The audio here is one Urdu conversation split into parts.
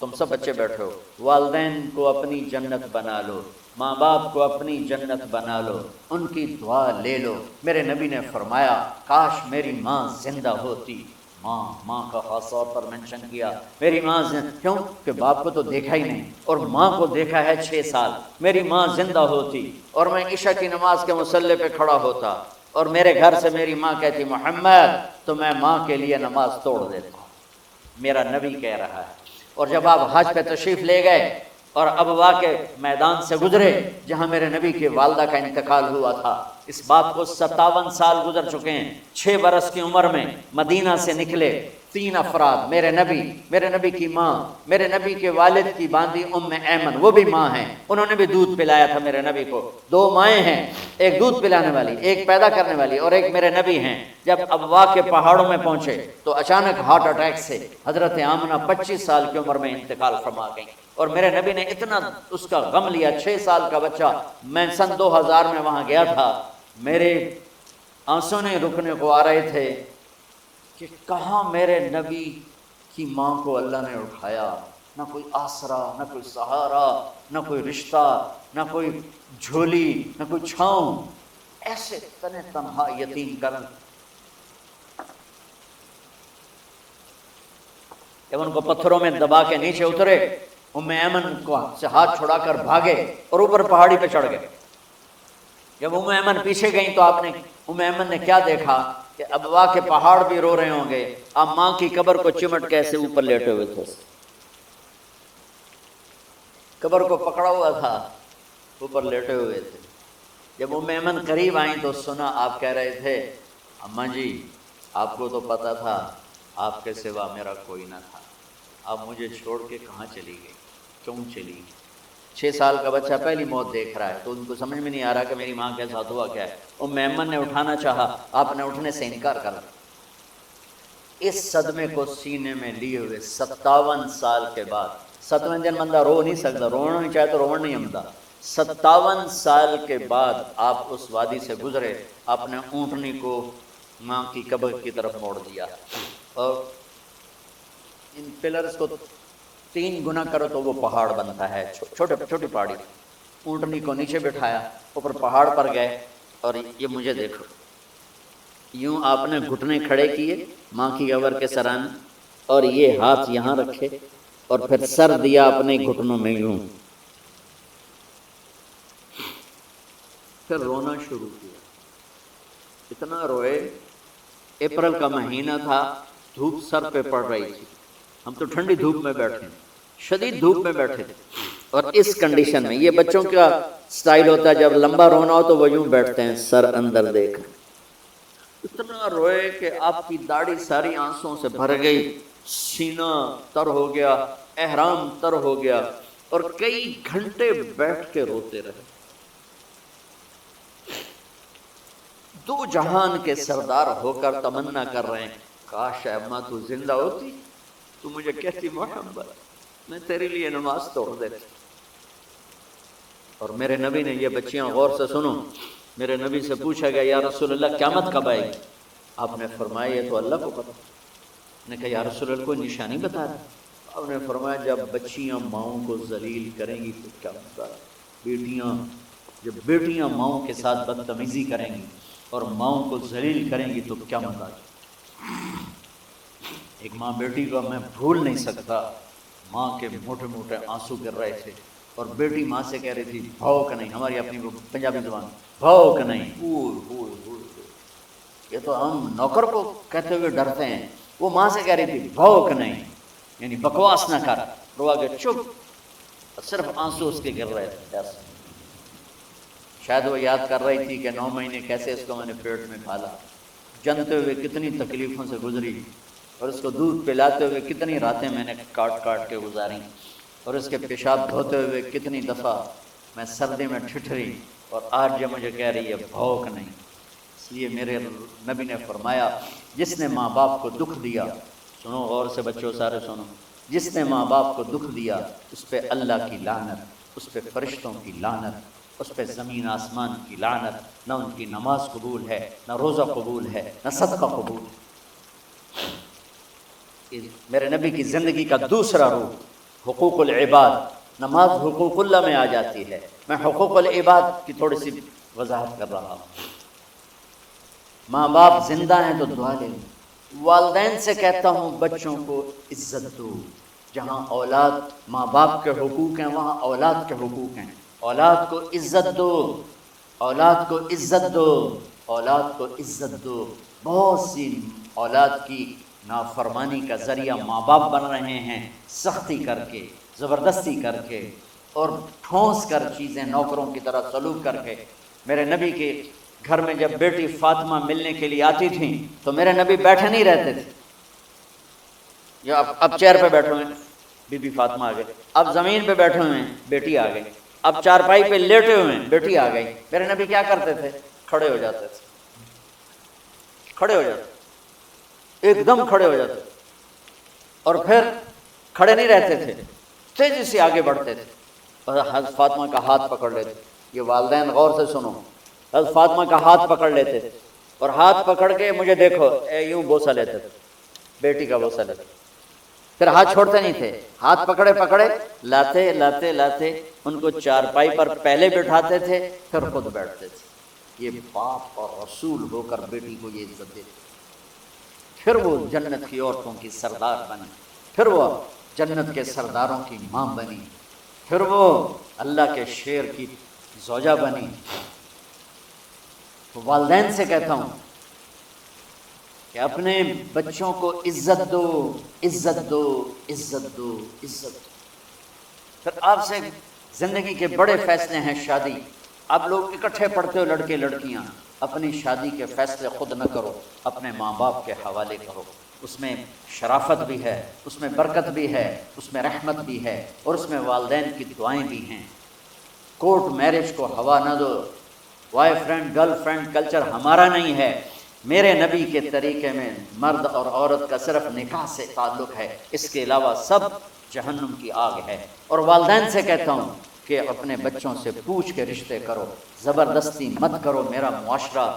تم سب بچے بیٹھے ہو، والدین کو اپنی جنت بنا لو، ماں باپ کو اپنی جنت بنا لو، ان کی دعا لے لو۔ میرے نبی نے فرمایا کاش میری ماں زندہ ہوتی۔ ماں کا خاص طور پر مینشن کیا، میری ماں کیوں کہ باپ کو تو دیکھا ہی نہیں اور ماں کو دیکھا ہے 6 سال۔ میری ماں زندہ ہوتی اور میں عشاء کی نماز کے مصلی پہ کھڑا ہوتا اور میرے گھر سے میری ماں کہتی محمد، تو میں ماں کے لیے نماز توڑ دیتا۔ میرا نبی کہہ رہا ہے۔ اور جب آپ حج پہ تشریف لے گئے اور ابوا کے میدان سے گزرے جہاں میرے نبی کی والدہ کا انتقال ہوا تھا، اس بات کو 57 سال گزر چکے ہیں۔ 6 برس کی عمر میں مدینہ سے نکلے 3 افراد، میرے نبی کی ماں، میرے نبی کے والد کی باندی ام ایمن، وہ بھی ماں ہیں، انہوں نے بھی دودھ پلایا تھا میرے نبی کو۔ 2 مائیں ہیں، ایک دودھ پلانے والی، ایک پیدا کرنے والی، اور ایک میرے نبی ہیں۔ جب ابوا کے پہاڑوں میں پہنچے تو اچانک ہارٹ اٹیک سے حضرت آمنہ 25 سال کی عمر میں انتقال فرما گئیں، اور میرے نبی نے اتنا اس کا غم لیا۔ 6 سال کا بچہ، میں سن 2000 میں وہاں گیا تھا، میرے آنسو نہیں رکنے کو آ رہے تھے کہ کہاں میرے نبی کی ماں کو اللہ نے اٹھایا، نہ کوئی آسرا، نہ کوئی سہارا، نہ کوئی رشتہ، نہ کوئی جھولی، نہ کوئی چھاؤں، ایسے تنہا یتیم کرن۔ جب ان کو پتھروں میں دبا کے نیچے اترے، ام ایمن کو سے ہاتھ چھڑا کر بھاگے اور اوپر پہاڑی پہ چڑھ گئے۔ جب ام ایمن پیچھے گئیں تو ام ایمن نے کیا دیکھا کہ ابوا کے پہاڑ بھی رو رہے ہوں گے، آپ ماں کی قبر کو چمٹ کے ایسے اوپر لیٹے ہوئے تھے، قبر کو پکڑا ہوا تھا، اوپر لیٹے ہوئے تھے۔ جب ام ایمن قریب آئیں تو سنا آپ کہہ رہے تھے اماں جی، آپ کو تو پتا تھا آپ کے سوا میرا کوئی نہ تھا، آپ مجھے چھوڑ کے کہاں چلی گئی، کیوں چلی گئی؟ 6 سال کا بچہ پہلی موت دیکھ رہا ہے تو ان کو سمجھ میں نہیں آ رہا کہ میری ماں کے ساتھ ہوا کیا ہے۔ ام ایمن نے اٹھانا چاہا، آپ نے اٹھنے سے انکار کر دیا۔ اس صدمے کو سینے میں لیے ہوئے 57 سال کے بعد، 7ویں دن بندہ رو نہیں سکتا، رونا نہیں چاہے تو رونا نہیں آتا، 57 سال کے بعد آپ اس وادی سے گزرے، آپ نے اونٹنی کو ماں کی قبر کی طرف موڑ دیا، اور ان پلرز کو 3 گنا کرو تو وہ پہاڑ بنتا ہے، چھوٹی پہاڑی۔ اونٹنی کو نیچے بٹھایا، اوپر پہاڑ پر گئے، اور یہ مجھے دیکھو، یوں آپ نے گھٹنے کھڑے کیے ماں کی قبر کے سرانے، اور یہ ہاتھ یہاں رکھے اور پھر سر دیا اپنے گھٹنوں میں یوں، پھر رونا شروع کیا۔ اتنا روئے، اپریل کا مہینہ تھا، دھوپ سر پہ پڑ رہی تھی، ہم تو ٹھنڈی دھوپ میں بیٹھے، شدید دھوپ میں بیٹھے تھے، اور اس کنڈیشن میں یہ بچوں کا سٹائل ہوتا ہے جب لمبا رونا ہو تو وہ یوں بیٹھتے ہیں سر اندر دیکھ۔ اتنا روئے کہ آپ کی داڑھی ساری آنسوں سے بھر گئی، سینہ تر ہو گیا، احرام تر ہو گیا، اور کئی گھنٹے بیٹھ کے روتے رہے۔ 2 جہان کے سردار ہو کر تمنا کر رہے ہیں کاش اماں تو زندہ ہوتی، تو مجھے کہتی محمد میں تیرے لیے نماز توڑ دیتی۔ اور میرے نبی نے، یہ بچیاں غور سے سنو، میرے نبی سے پوچھا گیا یا رسول اللہ قیامت کب آئے گی؟ آپ نے فرمایا یہ تو اللہ کو پتہ۔ نے کہا یا رسول اللہ کوئی نشانی بتا دیں؟ آپ نے فرمایا جب بچیاں ماؤں کو ذلیل کریں گی تو کیا ہوگا؟ جب بیٹیاں ماؤں کے ساتھ بدتمیزی کریں گی اور ماؤں کو ذلیل کریں گی تو کیا مزہ۔ ایک ماں بیٹی کو میں بھول نہیں سکتا، ماں کے موٹے موٹے آنسو گر رہے تھے، اور بیٹی ماں سے کہہ رہی تھی بھوک نہیں، ہماری اپنی پنجابی زبان بھوک نہیں، یہ تو ہم نوکر کو کہتے ہوئے ڈرتے ہیں، وہ ماں سے کہہ رہی تھی بھوک نہیں، یعنی بکواس نہ کر، رو آگے چپ، صرف آنسو اس کے گر رہے تھے۔ شاید وہ یاد کر رہی تھی کہ 9 مہینے کیسے اس کو میں نے پیٹ میں پالا، جنتے ہوئے کتنی تکلیفوں سے گزری، اور اس کو دودھ پلاتے ہوئے کتنی راتیں میں نے کاٹ کاٹ کے گزاری، اور اس کے پیشاب دھوتے ہوئے کتنی دفعہ میں سردی میں ٹھٹھری، اور آج یہ مجھے کہہ رہی ہے بھوک نہیں۔ اس لیے میرے نبی نے فرمایا جس نے ماں باپ کو دکھ دیا، سنو غور سے بچوں سارے سنو، جس نے ماں باپ کو دکھ دیا اس پہ اللہ کی لعنت، اس پہ فرشتوں کی لعنت، اس پہ زمین آسمان کی لعنت، نہ ان کی نماز قبول ہے، نہ روزہ قبول ہے، نہ صدقہ قبول ہے۔ میرے نبی کی زندگی کا دوسرا روپ حقوق العباد، نماز حقوق اللہ میں آ جاتی ہے، میں حقوق العباد کی تھوڑی سی وضاحت کر رہا ہوں۔ ماں باپ زندہ ہیں تو دعا لیں۔ والدین سے کہتا ہوں بچوں کو عزت دو، جہاں اولاد ماں باپ کے حقوق ہیں وہاں اولاد کے حقوق ہیں، اولاد کو عزت دو، اولاد کو عزت دو، اولاد کو عزت دو۔ بہت سی اولاد کی نافرمانی کا ذریعہ ماں باپ بن رہے ہیں، سختی کر کے، زبردستی کر کے، اور ٹھونس کر چیزیں نوکروں کی طرح سلوک کر کے۔ میرے نبی کے گھر میں جب بیٹی فاطمہ ملنے کے لیے آتی تھیں تو میرے نبی بیٹھے نہیں رہتے تھے، یا اب چیئر پہ بیٹھے ہوئے ہیں بی بی فاطمہ آ گئی، اب زمین پہ بیٹھے ہوئے ہیں بیٹی آ گئی، اب چارپائی پہ لیٹے ہوئے ہیں بیٹی آ گئی۔ میرے نبی کیا کرتے تھے؟ کھڑے ہو جاتے تھے، کھڑے ہو جاتے، ایک دم کھڑے ہو جاتے، اور پھر کھڑے نہیں رہتے تھے، تیزی سے آگے بڑھتے تھے اور حضرت فاطمہ کا ہاتھ پکڑ لیتے۔ یہ والدین غور سے سنو، حضرت فاطمہ کا ہاتھ پکڑ لیتے تھے اور ہاتھ پکڑ کے مجھے دیکھو یوں بوسہ لیتے تھے، بیٹی کا بوسہ لیتے، پھر ہاتھ چھوڑتے نہیں تھے، ہاتھ پکڑے پکڑے لاتے لاتے لاتے ان کو چارپائی پر پہلے بٹھاتے تھے پھر خود بیٹھتے تھے۔ یہ باپ اور رسول ہو کر بیٹی کو یہ عزت دیتے، پھر وہ جنت کی عورتوں کی سردار بنی، پھر وہ جنت کے سرداروں کی ماں بنی، پھر وہ اللہ کے شیر کی زوجہ بنی۔ تو والدین سے کہتا ہوں کہ اپنے بچوں کو عزت دو، عزت دو، عزت دو، عزت دو۔ پھر آپ سے زندگی کے بڑے فیصلے ہیں شادی، آپ لوگ اکٹھے پڑھتے ہو لڑکے لڑکیاں، اپنی شادی کے فیصلے خود نہ کرو، اپنے ماں باپ کے حوالے کرو، اس میں شرافت بھی ہے، اس میں برکت بھی ہے، اس میں رحمت بھی ہے، اور اس میں والدین کی دعائیں بھی ہیں۔ کورٹ میرج کو ہوا نہ دو، boyfriend girlfriend culture ہمارا نہیں ہے، میرے نبی کے طریقے میں مرد اور عورت کا صرف نکاح سے تعلق ہے، اس کے علاوہ سب جہنم کی آگ ہے۔ اور والدین سے کہتا ہوں کہ اپنے بچوں سے پوچھ کے رشتے کرو، زبردستی مت کرو۔ میرا معاشرہ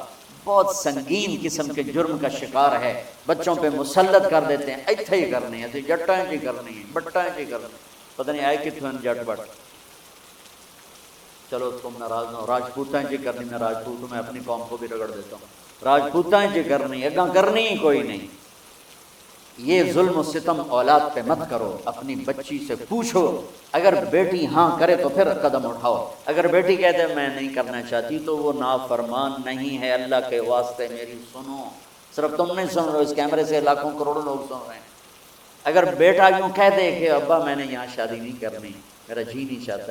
بہت سنگین قسم کے جرم کا شکار ہے، بچوں پہ مسلط کر دیتے ہیں، ایتھے ہی کرنی ہے، جٹائیں جی کرنی ہے، بٹائیں جی کرنی ہے، پتہ نہیں آئے کتنے جٹ بٹ، چلو تم ناراض نہ ہو، راجپوتاں جی کرنی، میں راجپوت ہوں، میں اپنی قوم کو بھی رگڑ دیتا ہوں، راجپوتاں جی کرنی ہے، کرنی ہی کوئی نہیں۔ یہ ظلم و ستم اولاد پہ مت کرو، اپنی بچی سے پوچھو، اگر بیٹی ہاں کرے تو پھر قدم اٹھاؤ، اگر بیٹی کہہ دے میں نہیں کرنا چاہتی تو وہ نافرمان نہیں ہے، اللہ کے واسطے میری سنو، صرف تم نہیں سن رہے ہو، اس کیمرے سے لاکھوں کروڑوں لوگ سن رہے ہیں۔ اگر بیٹا یوں کہہ دے کہ ابا میں نے یہاں شادی نہیں کرنی، میرا جی نہیں چاہتا،